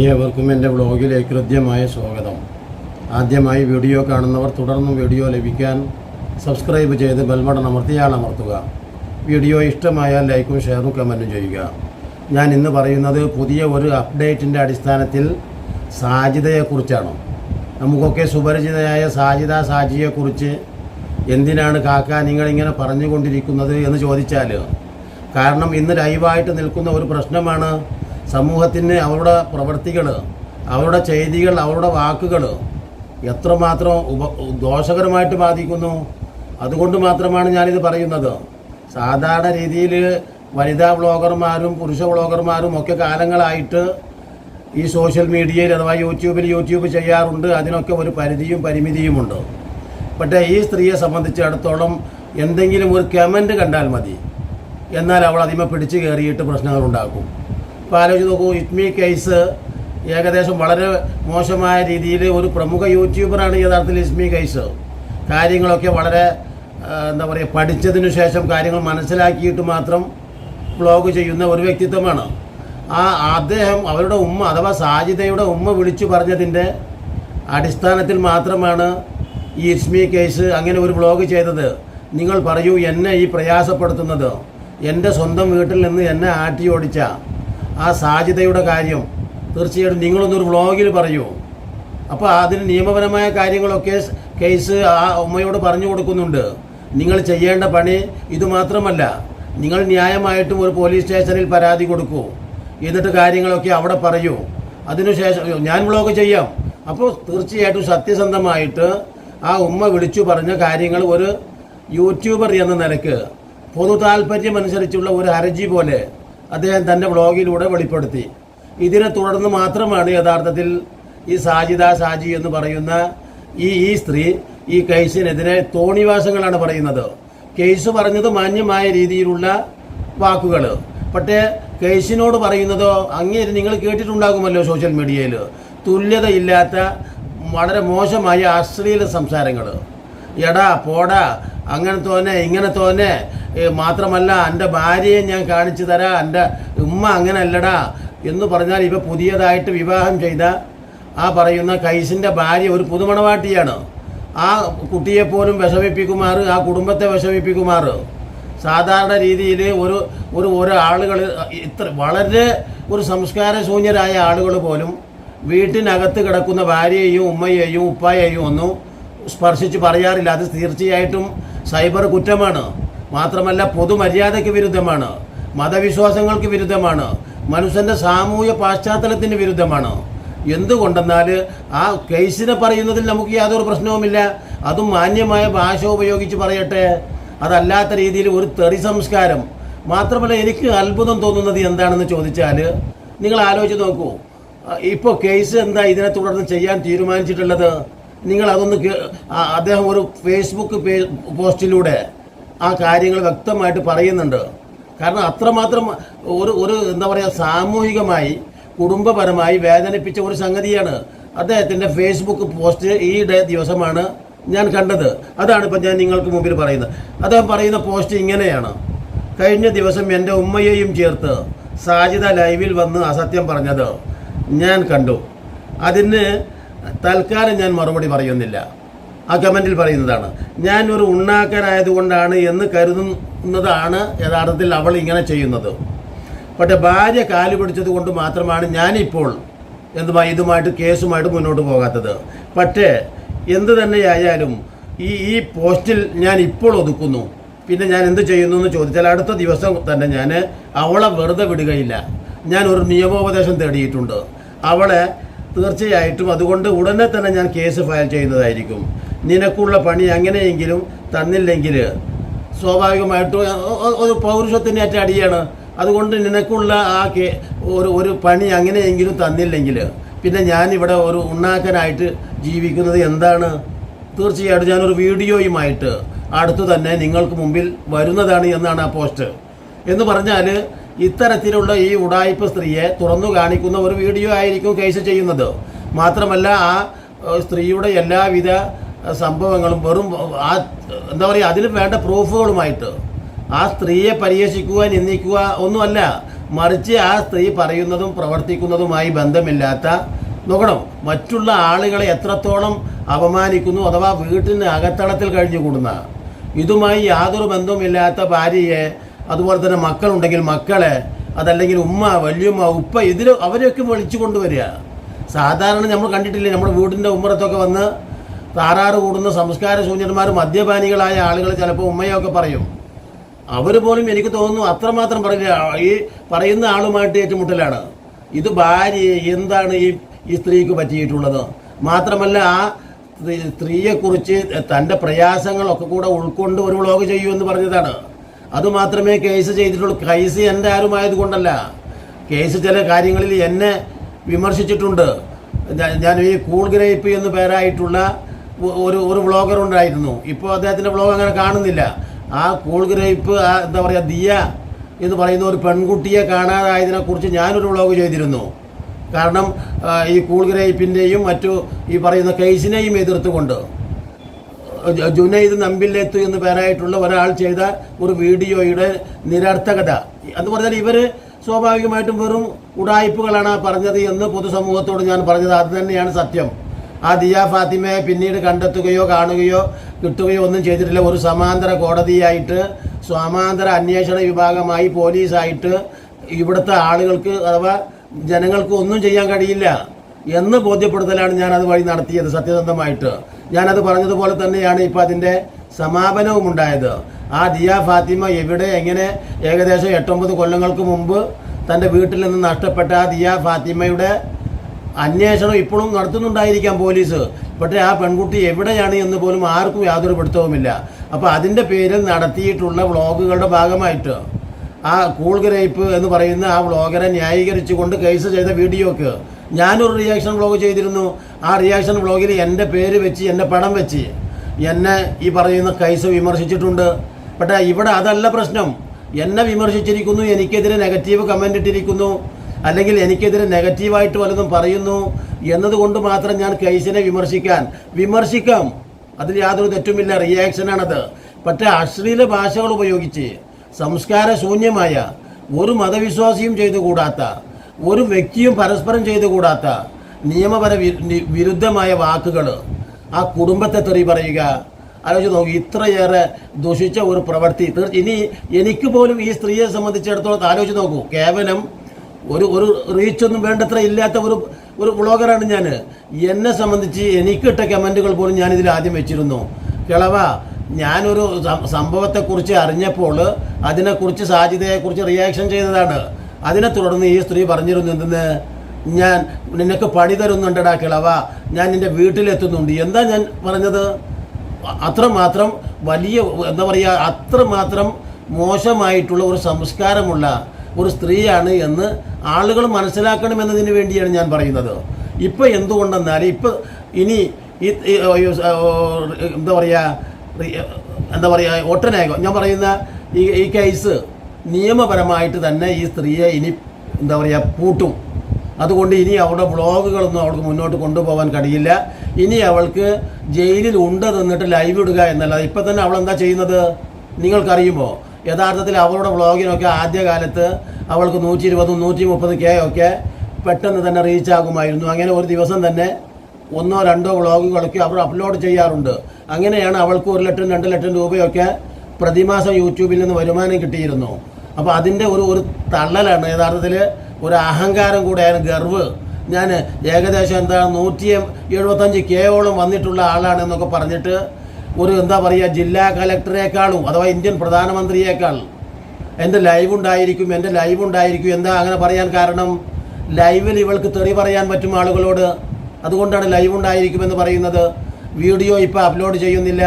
ഏവർക്കും എൻ്റെ വ്ളോഗിലേക്ക് ഹൃദ്യമായ സ്വാഗതം. ആദ്യമായി വീഡിയോ കാണുന്നവർ തുടർന്നും വീഡിയോ ലഭിക്കാൻ സബ്സ്ക്രൈബ് ചെയ്ത് ബെൽബട്ടൺ അമർത്തുക. വീഡിയോ ഇഷ്ടമായാൽ ലൈക്കും ഷെയറും കമൻറ്റും ചെയ്യുക. ഞാൻ ഇന്ന് പറയുന്നത് പുതിയ ഒരു അപ്ഡേറ്റിൻ്റെ അടിസ്ഥാനത്തിൽ സാജിദയെക്കുറിച്ചാണ്. നമുക്കൊക്കെ സുപരിചിതയായ സാജിയെക്കുറിച്ച് എന്തിനാണ് കാക്ക നിങ്ങളിങ്ങനെ പറഞ്ഞുകൊണ്ടിരിക്കുന്നത് എന്ന് ചോദിച്ചാൽ, കാരണം ഇന്ന് ലൈവായിട്ട് നിൽക്കുന്ന ഒരു പ്രശ്നമാണ്. സമൂഹത്തിന് അവരുടെ പ്രവൃത്തികൾ, അവരുടെ ചെയ്തികൾ, അവരുടെ വാക്കുകൾ എത്രമാത്രം ദോഷകരമായിട്ട് ബാധിക്കുന്നു. അതുകൊണ്ട് മാത്രമാണ് ഞാനിത് പറയുന്നത്. സാധാരണ രീതിയിൽ വനിതാ വ്ളോഗർമാരും പുരുഷ വ്ളോഗർമാരും ഒക്കെ കാലങ്ങളായിട്ട് ഈ സോഷ്യൽ മീഡിയയിൽ അഥവാ യൂട്യൂബ് ചെയ്യാറുണ്ട്. അതിനൊക്കെ ഒരു പരിധിയും പരിമിതിയുമുണ്ട്. പക്ഷേ ഈ സ്ത്രീയെ സംബന്ധിച്ചിടത്തോളം എന്തെങ്കിലും ഒരു കമൻറ്റ് കണ്ടാൽ മതി, എന്നാൽ അവൾ അതിമേ പിടിച്ചു കയറിയിട്ട് പ്രശ്നങ്ങളുണ്ടാക്കും. ഇപ്പോൾ ആലോചിച്ച് നോക്കൂ, ഇറ്റ്മി കേസ് ഏകദേശം വളരെ മോശമായ രീതിയിൽ ഒരു പ്രമുഖ യൂട്യൂബറാണ് യഥാർത്ഥത്തിൽ ഇസ്മി കേസ്. കാര്യങ്ങളൊക്കെ വളരെ പഠിച്ചതിനു ശേഷം കാര്യങ്ങൾ മനസ്സിലാക്കിയിട്ട് മാത്രം വ്ളോഗ് ചെയ്യുന്ന ഒരു വ്യക്തിത്വമാണ്. അദ്ദേഹം അവരുടെ ഉമ്മ അഥവാ സാജിദയുടെ ഉമ്മ വിളിച്ചു പറഞ്ഞതിൻ്റെ അടിസ്ഥാനത്തിൽ മാത്രമാണ് ഈ ഇസ്മി കേസ് അങ്ങനെ ഒരു വ്ളോഗ് ചെയ്തത്. നിങ്ങൾ പറയൂ, എന്നെ ഈ പ്രയാസപ്പെടുത്തുന്നത്, എൻ്റെ സ്വന്തം വീട്ടിൽ നിന്ന് എന്നെ ആട്ടി ഓടിച്ച ആ സാജിദയുടെ കാര്യം തീർച്ചയായിട്ടും നിങ്ങളൊന്നൊരു വ്ളോഗിൽ പറയൂ. അപ്പോൾ അതിന് നിയമപരമായ കാര്യങ്ങളൊക്കെ കേസ് ആ ഉമ്മയോട് പറഞ്ഞു കൊടുക്കുന്നുണ്ട്. നിങ്ങൾ ചെയ്യേണ്ട പണി ഇതുമാത്രമല്ല, നിങ്ങൾ ന്യായമായിട്ടും ഒരു പോലീസ് സ്റ്റേഷനിൽ പരാതി കൊടുക്കൂ, എന്നിട്ട് കാര്യങ്ങളൊക്കെ അവിടെ പറയൂ. അതിനുശേഷം ഞാൻ വ്ളോഗ് ചെയ്യാം. അപ്പോൾ തീർച്ചയായിട്ടും സത്യസന്ധമായിട്ട് ആ ഉമ്മ വിളിച്ചു പറഞ്ഞ കാര്യങ്ങൾ ഒരു യൂട്യൂബർ എന്ന നിലയ്ക്ക് പൊതു താല്പര്യമനുസരിച്ചുള്ള ഒരു ഹർജി പോലെ അദ്ദേഹം തൻ്റെ വ്ളോഗിലൂടെ വെളിപ്പെടുത്തി. ഇതിനെ തുടർന്ന് മാത്രമാണ് യഥാർത്ഥത്തിൽ ഈ സാജി എന്ന് പറയുന്ന ഈ സ്ത്രീ ഈ കേസിനെതിരെ തോന്നിവാസങ്ങളാണ് പറയുന്നത്. കേസ് പറഞ്ഞത് മാന്യമായ രീതിയിലുള്ള വാക്കുകൾ, പക്ഷേ കേസിനോട് പറയുന്നതോ അങ്ങേര് നിങ്ങൾ കേട്ടിട്ടുണ്ടാകുമല്ലോ സോഷ്യൽ മീഡിയയിൽ, തുല്യതയില്ലാത്ത വളരെ മോശമായ അശ്ലീല സംസാരങ്ങൾ. എടാ പോടാ, അങ്ങനെ തോന്നെ ഇങ്ങനെ തോന്നെ, മാത്രമല്ല എൻ്റെ ഭാര്യയെ ഞാൻ കാണിച്ചു തരാം, എൻ്റെ ഉമ്മ അങ്ങനെ അല്ലടാ എന്ന് പറഞ്ഞാൽ ഇപ്പോൾ പുതിയതായിട്ട് വിവാഹം ചെയ്ത ആ പറയുന്ന കൈസിൻ്റെ ഭാര്യ ഒരു പുതുമണവാട്ടിയാണ്. ആ കുട്ടിയെപ്പോലും വിഷമിപ്പിക്കുമാറ്, ആ കുടുംബത്തെ വിഷമിപ്പിക്കുമാറ് സാധാരണ രീതിയിൽ ഒരു ആളുകൾ വളരെ ഒരു സംസ്കാരശൂന്യരായ ആളുകൾ പോലും വീട്ടിനകത്ത് കിടക്കുന്ന ഭാര്യയെയും ഉമ്മയെയും ഉപ്പായെയും ഒന്നും സ്പർശിച്ച് പറയാറില്ല. അത് തീർച്ചയായിട്ടും സൈബർ കുറ്റമാണ്. മാത്രമല്ല പൊതുമര്യാദയ്ക്ക് വിരുദ്ധമാണ്, മതവിശ്വാസങ്ങൾക്ക് വിരുദ്ധമാണ്, മനുഷ്യൻ്റെ സാമൂഹ്യ പാശ്ചാത്തലത്തിന് വിരുദ്ധമാണ്. എന്തുകൊണ്ടെന്നാൽ ആ കേസിനെ പറയുന്നതിൽ നമുക്ക് യാതൊരു പ്രശ്നവുമില്ല. അതും മാന്യമായ ഭാഷ ഉപയോഗിച്ച് പറയട്ടെ. അതല്ലാത്ത രീതിയിൽ ഒരു തെറി സംസ്കാരം. മാത്രമല്ല എനിക്ക് അത്ഭുതം തോന്നുന്നത് എന്താണെന്ന് ചോദിച്ചാൽ, നിങ്ങൾ ആലോചിച്ച് നോക്കൂ, ഇപ്പോൾ കേസ് എന്താ ഇതിനെ തുടർന്ന് ചെയ്യാൻ തീരുമാനിച്ചിട്ടുള്ളത്? നിങ്ങൾ അതൊന്ന് അദ്ദേഹം ഒരു ഫേസ്ബുക്ക് പോസ്റ്റിലൂടെ ആ കാര്യങ്ങൾ വ്യക്തമായിട്ട് പറയുന്നുണ്ട്. കാരണം അത്രമാത്രം ഒരു എന്താ പറയുക, സാമൂഹികമായി കുടുംബപരമായി വേദനിപ്പിച്ച ഒരു സംഗതിയാണ് അദ്ദേഹത്തിൻ്റെ ഫേസ്ബുക്ക് പോസ്റ്റ്. ഈ ദിവസമാണ് ഞാൻ കണ്ടത്. അതാണ് ഇപ്പം ഞാൻ നിങ്ങൾക്ക് മുമ്പിൽ പറയുന്നത്. അദ്ദേഹം പറയുന്ന പോസ്റ്റ് ഇങ്ങനെയാണ്: കഴിഞ്ഞ ദിവസം എൻ്റെ ഉമ്മയെയും ചേർത്ത് സാജിദ ലൈവിൽ വന്ന് അസത്യം പറഞ്ഞത് ഞാൻ കണ്ടു. അതിന് തൽക്കാലം ഞാൻ മറുപടി പറയുന്നില്ല. ആ കമൻറ്റിൽ പറയുന്നതാണ്, ഞാൻ ഒരു ഉണ്ണാക്കനായതുകൊണ്ടാണ് എന്ന് കരുതുന്നതാണ് യഥാർത്ഥത്തിൽ അവൾ ഇങ്ങനെ ചെയ്യുന്നത്. പക്ഷേ ഭാര്യ കാല് പിടിച്ചത് കൊണ്ട് മാത്രമാണ് ഞാനിപ്പോൾ ഇതുമായിട്ട് കേസുമായിട്ട് മുന്നോട്ട് പോകാത്തത്. പക്ഷേ എന്ത് തന്നെയായാലും ഈ പോസ്റ്റിൽ ഞാൻ ഇപ്പോൾ ഒതുക്കുന്നു. പിന്നെ ഞാൻ എന്ത് ചെയ്യുന്നു എന്ന് ചോദിച്ചാൽ, അടുത്ത ദിവസം തന്നെ ഞാൻ അവളെ വെറുതെ വിടുകയില്ല. ഞാൻ ഒരു നിയമോപദേശം തേടിയിട്ടുണ്ട് അവളെ തീർച്ചയായിട്ടും. അതുകൊണ്ട് ഉടനെ തന്നെ ഞാൻ കേസ് ഫയൽ ചെയ്യുന്നതായിരിക്കും. നിനക്കുള്ള പണി അങ്ങനെയെങ്കിലും തന്നില്ലെങ്കിൽ സ്വാഭാവികമായിട്ടും ഒരു പൗരുഷത്തിനേറ്റ അടിയാണ്. അതുകൊണ്ട് നിനക്കുള്ള ആ ഒരു പണി അങ്ങനെയെങ്കിലും തന്നില്ലെങ്കിൽ പിന്നെ ഞാനിവിടെ ഒരു ഉണ്ണാക്കനായിട്ട് ജീവിക്കുന്നത് എന്താണ്? തീർച്ചയായിട്ടും ഞാനൊരു വീഡിയോയുമായിട്ട് അടുത്തു തന്നെ നിങ്ങൾക്ക് മുമ്പിൽ വരുന്നതാണ് എന്നാണ് ആ പോസ്റ്റ്. എന്ന് പറഞ്ഞാൽ ഇത്തരത്തിലുള്ള ഈ ഉടായിപ്പ് സ്ത്രീയെ തുറന്നു കാണിക്കുന്ന ഒരു വീഡിയോ ആയിരിക്കും കേസ് ചെയ്യുന്നത്. മാത്രമല്ല ആ സ്ത്രീയുടെ എല്ലാവിധ സംഭവങ്ങളും വെറും എന്താ പറയുക, അതിന് വേണ്ട പ്രൂഫുകളുമായിട്ട് ആ സ്ത്രീയെ പരിഹസിക്കുക, നിന്ദിക്കുക ഒന്നുമല്ല, മറിച്ച് ആ സ്ത്രീ പറയുന്നതും പ്രവർത്തിക്കുന്നതുമായി ബന്ധമില്ലാത്ത, നോക്കണം, മറ്റുള്ള ആളുകളെ എത്രത്തോളം അപമാനിക്കുന്നു, അഥവാ വീട്ടിന് അകത്തളത്തിൽ കഴിഞ്ഞുകൂടുന്ന, ഇതുമായി യാതൊരു ബന്ധവുമില്ലാത്ത ഭാര്യയെ, അതുപോലെ തന്നെ മക്കളുണ്ടെങ്കിൽ മക്കളെ, അതല്ലെങ്കിൽ ഉമ്മ, വല്യമ്മ, ഉപ്പ, ഇതിൽ അവരെയൊക്കെ വിളിച്ചു കൊണ്ടുവരിക. സാധാരണ നമ്മൾ കണ്ടിട്ടില്ലേ, നമ്മുടെ വീടിൻ്റെ ഉമ്മറത്തൊക്കെ വന്ന് താറാറ് കൂടുന്ന സംസ്കാര ശൂന്യന്മാർ, മദ്യപാനികളായ ആളുകൾ ചിലപ്പോൾ ഉമ്മയൊക്കെ പറയും. അവർ പോലും എനിക്ക് തോന്നുന്നു അത്രമാത്രം പറയില്ല, ഈ പറയുന്ന ആളുമായിട്ട് ഏറ്റുമുട്ടലാണ്. ഇത് ഭാര്യ എന്താണ് ഈ സ്ത്രീക്ക് പറ്റിയിട്ടുള്ളത്? മാത്രമല്ല ആ സ്ത്രീയെക്കുറിച്ച് തൻ്റെ പ്രയാസങ്ങളൊക്കെ കൂടെ ഉൾക്കൊണ്ട് ഒരു വ്ളോഗ് ചെയ്യൂ എന്ന് പറഞ്ഞതാണ്. അതുമാത്രമേ കേസ് ചെയ്തിട്ടുള്ളൂ. കേസ് എൻ്റെ ആരുമായത് കൊണ്ടല്ല. കേസ് ചില കാര്യങ്ങളിൽ എന്നെ വിമർശിച്ചിട്ടുണ്ട്. ഞാൻ ഈ കൂൾ ഗ്രേപ്പ് എന്ന് പേരായിട്ടുള്ള ഒരു വ്ളോഗർ ഉണ്ടായിരുന്നു. ഇപ്പോൾ അദ്ദേഹത്തിൻ്റെ വ്ളോഗ് അങ്ങനെ കാണുന്നില്ല. ആ കൂൾ ഗ്രേപ്പ്, എന്താ പറയുക, ദിയ എന്ന് പറയുന്ന ഒരു പെൺകുട്ടിയെ കാണാതായതിനെക്കുറിച്ച് ഞാനൊരു വ്ളോഗ് ചെയ്തിരുന്നു. കാരണം ഈ കൂൾ ഗ്രേപ്പിൻ്റെയും മറ്റു ഈ പറയുന്ന കേസിനെയും എതിർത്തുകൊണ്ട് ജുനൈദ് നമ്പില്ലെത്തു എന്ന് പേരായിട്ടുള്ള ഒരാൾ ചെയ്ത ഒരു വീഡിയോയുടെ നിരർത്ഥകത എന്ന് പറഞ്ഞാൽ ഇവർ സ്വാഭാവികമായിട്ടും വെറും ഉടായ്പകളാണ് പറഞ്ഞത് എന്ന് പൊതുസമൂഹത്തോട് ഞാൻ പറഞ്ഞത് അത് തന്നെയാണ് സത്യം. ആ ദിയ ഫാത്തിമയെ പിന്നീട് കണ്ടെത്തുകയോ കാണുകയോ കിട്ടുകയോ ഒന്നും ചെയ്തിട്ടില്ല. ഒരു സമാന്തര കോടതിയായിട്ട്, സമാന്തര അന്വേഷണ വിഭാഗമായി, പോലീസായിട്ട് ഇവിടുത്തെ ആളുകൾക്ക് അഥവാ ജനങ്ങൾക്ക് ഒന്നും ചെയ്യാൻ കഴിയില്ല എന്ന് ബോധ്യപ്പെടുത്തലാണ് ഞാൻ അത് വഴി നടത്തിയത്. സത്യസന്ധമായിട്ട് ഞാനത് പറഞ്ഞതുപോലെ തന്നെയാണ് ഇപ്പം അതിൻ്റെ സമാപനവും ഉണ്ടായത്. ആ ദിയ ഫാത്തിമ എവിടെ, എങ്ങനെ, ഏകദേശം 8-9 കൊല്ലങ്ങൾക്ക് മുമ്പ് തൻ്റെ വീട്ടിൽ നിന്ന് നഷ്ടപ്പെട്ട ആ ദിയ ഫാത്തിമയുടെ അന്വേഷണം ഇപ്പോഴും നടത്തുന്നുണ്ടായിരിക്കാം പോലീസ്. പക്ഷേ ആ പെൺകുട്ടി എവിടെയാണ് എന്ന് പോലും ആർക്കും യാതൊരു പിടുത്തവുമില്ല. അപ്പോൾ അതിൻ്റെ പേരിൽ നടത്തിയിട്ടുള്ള വ്ളോഗുകളുടെ ഭാഗമായിട്ട് ആ കൂൾ ഗ്രേപ്പ് എന്ന് പറയുന്ന ആ വ്ളോഗറെ ന്യായീകരിച്ചുകൊണ്ട് കേസ് ചെയ്ത വീഡിയോക്ക് ഞാനൊരു റിയാക്ഷൻ വ്ളോഗ് ചെയ്തിരുന്നു. ആ റിയാക്ഷൻ വ്ളോഗിൽ എൻ്റെ പേര് വെച്ച്, എൻ്റെ പടം വെച്ച് എന്നെ ഈ പറയുന്ന കേസ് വിമർശിച്ചിട്ടുണ്ട്. പക്ഷേ ഇവിടെ അതല്ല പ്രശ്നം. എന്നെ വിമർശിച്ചിരിക്കുന്നു, എനിക്കെതിരെ നെഗറ്റീവ് കമൻ്റ് ഇട്ടിരിക്കുന്നു, അല്ലെങ്കിൽ എനിക്കെതിരെ നെഗറ്റീവായിട്ട് വല്ലതും പറയുന്നു എന്നതുകൊണ്ട് മാത്രം ഞാൻ കേസിനെ വിമർശിക്കാം. അതിൽ യാതൊരു തെറ്റുമില്ല, റിയാക്ഷനാണത്. പക്ഷേ അശ്ലീല ഭാഷകൾ ഉപയോഗിച്ച് സംസ്കാര ശൂന്യമായ, ഒരു മതവിശ്വാസിയും ചെയ്തുകൂടാത്ത, ഒരു വ്യക്തിയും പരസ്പരം ചെയ്തുകൂടാത്ത നിയമപര വിരുദ്ധമായ വാക്കുകൾ, ആ കുടുംബത്തെ തെറി പറയുക, ആലോചിച്ച് നോക്കൂ. ഇത്രയേറെ ദുഷിച്ച ഒരു പ്രവൃത്തി ഇനി എനിക്ക് പോലും ഈ സ്ത്രീയെ സംബന്ധിച്ചിടത്തോളം ആലോചിച്ച് നോക്കൂ. കേവലം ഒരു റീച്ചൊന്നും വേണ്ടത്ര ഇല്ലാത്ത ഒരു വ്ളോഗറാണ് ഞാൻ. എന്നെ സംബന്ധിച്ച് എനിക്കിട്ട കമൻറ്റുകൾ പോലും ഞാനിതിൽ ആദ്യം വെച്ചിരുന്നു. കിളവ, ഞാനൊരു സംഭവത്തെക്കുറിച്ച് അറിഞ്ഞപ്പോൾ അതിനെക്കുറിച്ച്, സാജിദയെക്കുറിച്ച് റിയാക്ഷൻ ചെയ്തതാണ്. അതിനെ തുടർന്ന് ഈ സ്ത്രീ പറഞ്ഞിരുന്നു, എന്തെന്ന്, ഞാൻ നിനക്ക് പണി തരുന്നുണ്ടടാ കിളവ, ഞാൻ നിൻ്റെ വീട്ടിലെത്തുന്നുണ്ട്. എന്താ ഞാൻ പറഞ്ഞത്? അത്രമാത്രം വലിയ, എന്താ പറയുക, അത്രമാത്രം മോശമായിട്ടുള്ള ഒരു സംസ്കാരമുള്ള ഒരു സ്ത്രീയാണ് എന്ന് ആളുകൾ മനസ്സിലാക്കണമെന്നതിന് വേണ്ടിയാണ് ഞാൻ പറയുന്നത്. ഇപ്പം എന്തുകൊണ്ടെന്നാൽ ഇനി എന്താ പറയുക ഒട്ടനേകം ഞാൻ പറയുന്ന ഈ കേസ് നിയമപരമായിട്ട് തന്നെ ഈ സ്ത്രീയെ ഇനി എന്താ പറയുക പൂട്ടും. അതുകൊണ്ട് ഇനി അവളുടെ വ്ളോഗുകളൊന്നും അവൾക്ക് മുന്നോട്ട് കൊണ്ടുപോകാൻ കഴിയില്ല. ഇനി അവൾക്ക് ജയിലിൽ ഉണ്ട് നിന്നിട്ട് ലൈവ് ഇടുക എന്നല്ല. ഇപ്പം തന്നെ അവൾ എന്താ ചെയ്യുന്നത് നിങ്ങൾക്കറിയുമോ? യഥാർത്ഥത്തിൽ അവളുടെ വ്ളോഗിനൊക്കെ ആദ്യകാലത്ത് അവൾക്ക് 120-130K ഒക്കെ പെട്ടെന്ന് തന്നെ റീച്ച് ആകുമായിരുന്നു. അങ്ങനെ ഒരു ദിവസം തന്നെ 1-2 വ്ളോഗുകളൊക്കെ അവർ അപ്ലോഡ് ചെയ്യാറുണ്ട്. അങ്ങനെയാണ് അവൾക്ക് 1 ലക്ഷം 2 ലക്ഷം രൂപയൊക്കെ പ്രതിമാസം യൂട്യൂബിൽ നിന്ന് വരുമാനം കിട്ടിയിരുന്നു. അപ്പോൾ അതിൻ്റെ ഒരു തള്ളലാണ്, യഥാർത്ഥത്തിൽ ഒരു അഹങ്കാരം കൂടെയാണ്, ഗർവ്. ഞാൻ ഏകദേശം 175K വന്നിട്ടുള്ള ആളാണെന്നൊക്കെ പറഞ്ഞിട്ട് എന്താ പറയുക, ജില്ലാ കലക്ടറേക്കാളും അഥവാ ഇന്ത്യൻ പ്രധാനമന്ത്രിയേക്കാൾ എൻ്റെ ലൈവ് ഉണ്ടായിരിക്കും. എന്താ അങ്ങനെ പറയാൻ കാരണം? ലൈവിൽ ഇവൾക്ക് തെറി പറയാൻ പറ്റും ആളുകളോട്. അതുകൊണ്ടാണ് ലൈവ് ഉണ്ടായിരിക്കുമെന്ന് പറയുന്നത്. വീഡിയോ ഇപ്പോൾ അപ്ലോഡ് ചെയ്യുന്നില്ല.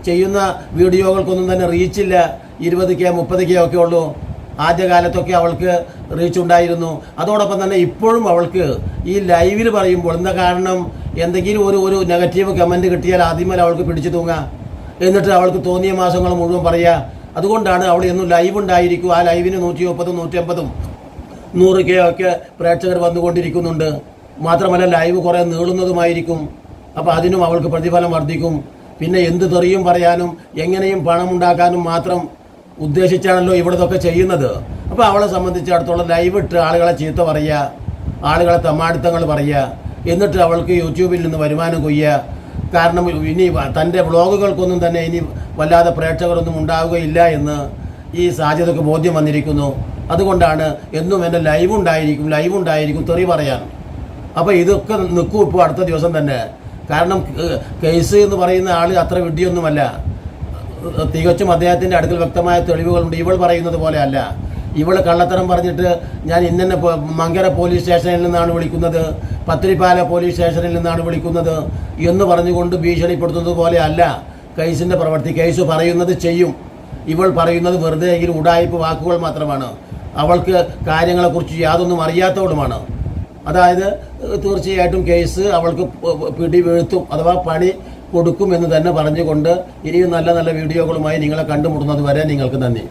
ചെയ്യുന്ന വീഡിയോകൾക്കൊന്നും തന്നെ റീച്ചില്ല. 20K 30K ഒക്കെ ഉള്ളൂ. ആദ്യകാലത്തൊക്കെ അവൾക്ക് റീച്ച് ഉണ്ടായിരുന്നു. അതോടൊപ്പം തന്നെ ഇപ്പോഴും അവൾക്ക് ഈ ലൈവിൽ പറയുമ്പോൾ എന്താ കാരണം? എന്തെങ്കിലും ഒരു നെഗറ്റീവ് കമൻറ്റ് കിട്ടിയാൽ ആദ്യമേ അവൾക്ക് പിടിച്ചു തൂങ്ങാം. എന്നിട്ട് അവൾക്ക് തോന്നിയ മാസങ്ങൾ മുഴുവൻ പറയുക. അതുകൊണ്ടാണ് അവൾ എന്നും ലൈവ് ഉണ്ടായിരിക്കും. ആ ലൈവിന് 130, 150, 100K ഒക്കെ പ്രേക്ഷകർ വന്നുകൊണ്ടിരിക്കുന്നുണ്ട്. മാത്രമല്ല ലൈവ് കുറേ നീളുന്നതുമായിരിക്കും. അപ്പോൾ അതിനും അവൾക്ക് പ്രതിഫലം വർദ്ധിക്കും. പിന്നെ എന്ത് തെറിയും പറയാനും എങ്ങനെയും പണമുണ്ടാക്കാനും മാത്രം ഉദ്ദേശിച്ചാണല്ലോ ഇവിടതൊക്കെ ചെയ്യുന്നത്. അപ്പോൾ അവളെ സംബന്ധിച്ചിടത്തോളം ലൈവ് ഇട്ട് ആളുകളെ ചീത്ത പറയുക, ആളുകളെ തമ്മാടിത്തങ്ങൾ പറയുക, എന്നിട്ട് അവൾക്ക് യൂട്യൂബിൽ നിന്ന് വരുമാനം കൊയ്യുക. കാരണം ഇനി തൻ്റെ വ്ളോഗുകൾക്കൊന്നും തന്നെ ഇനി വല്ലാതെ പ്രേക്ഷകരൊന്നും ഉണ്ടാവുകയില്ല എന്ന് ഈ സാധ്യതയ്ക്ക് ബോധ്യം വന്നിരിക്കുന്നു. അതുകൊണ്ടാണ് എന്നും എൻ്റെ ലൈവ് ഉണ്ടായിരിക്കും തെറി പറയാൻ. അപ്പോൾ ഇതൊക്കെ നിൽക്കും ഇപ്പോൾ അടുത്ത ദിവസം തന്നെ. കാരണം കേസ് എന്ന് പറയുന്ന ആൾ അത്ര വിഡ്ഢിയൊന്നുമല്ല. തികച്ചും അദ്ദേഹത്തിൻ്റെ അടുക്കൽ വ്യക്തമായ തെളിവുകളുണ്ട്. ഇവൾ പറയുന്നത് പോലെ അല്ല. ഇവൾ കള്ളത്തരം പറഞ്ഞിട്ട് ഞാൻ ഇന്നെ മങ്കര പോലീസ് സ്റ്റേഷനിൽ നിന്നാണ് വിളിക്കുന്നത്, പത്തിരിപ്പാല പോലീസ് സ്റ്റേഷനിൽ നിന്നാണ് വിളിക്കുന്നത് എന്ന് പറഞ്ഞുകൊണ്ട് ഭീഷണിപ്പെടുത്തുന്നത് പോലെ അല്ല കേസിൻ്റെ പ്രവൃത്തി. കേസ് പറയുന്നത് ചെയ്യും. ഇവൾ പറയുന്നത് വെറുതെ ഈ ഉടായ്പ വാക്കുകൾ മാത്രമാണ്. അവൾക്ക് കാര്യങ്ങളെക്കുറിച്ച് യാതൊന്നും അറിയാത്തവളുമാണ്. അതായത് തീർച്ചയായിട്ടും കേസ് അവൾക്ക് പിടി വീഴ്ത്തും അഥവാ പണി കൊടുക്കും എന്ന് തന്നെ പറഞ്ഞുകൊണ്ട് ഇനിയും നല്ല നല്ല വീഡിയോകളുമായി നിങ്ങളെ കണ്ടുമുട്ടുന്നത് വരെ നിങ്ങൾക്ക് നന്ദി.